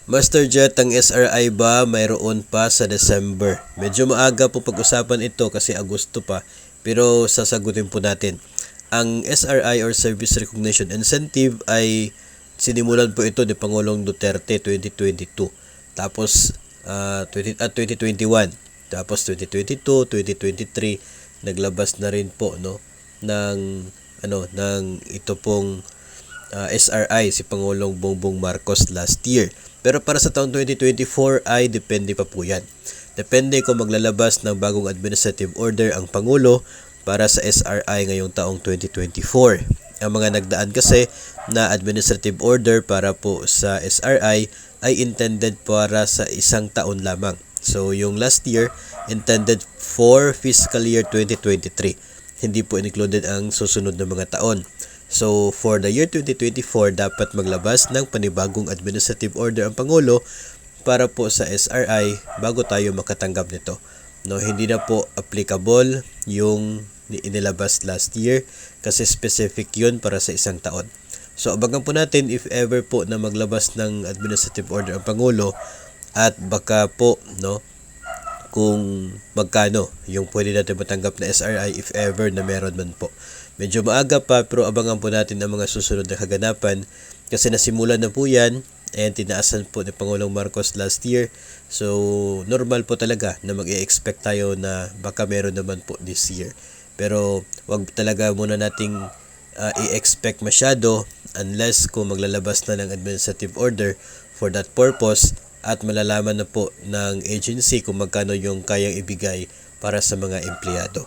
Master Jet, ang SRI ba mayroon pa sa December? Medyo maaga po pag-usapan ito kasi Agosto pa, pero sasagutin po natin. Ang SRI or Service Recognition Incentive ay sinimulan po ito ni Pangulong Duterte 2022. Tapos 2021. Tapos 2022, 2023 naglabas na rin po ng ng ito pong SRI si Pangulong Bongbong Marcos last year. Pero para sa taong 2024 ay depende pa po yan. Depende kung maglalabas ng bagong administrative order ang Pangulo para sa SRI ngayong taong 2024. Ang mga nagdaan kasi na administrative order para po sa SRI ay intended para sa isang taon lamang. So yung last year intended for fiscal year 2023. Hindi po included ang susunod na mga taon. So, for the year 2024, dapat maglabas ng panibagong administrative order ang Pangulo para po sa SRI bago tayo makatanggap nito. Hindi na po applicable yung inilabas last year kasi specific yun para sa isang taon. So, abangan po natin if ever po na maglabas ng administrative order ang Pangulo at baka po, kung magkano yung pwede natin matanggap na SRI if ever na meron man po. Medyo maaga pa pero abangan po natin ang mga susunod na kaganapan kasi nasimulan na po yan and tinaasan po ni Pangulong Marcos last year. So normal po talaga na mag-i-expect tayo na baka meron naman po this year. Pero wag talaga muna nating i-expect masyado unless kung maglalabas na ng administrative order for that purpose at malalaman na po ng agency kung magkano yung kayang ibigay para sa mga empleyado.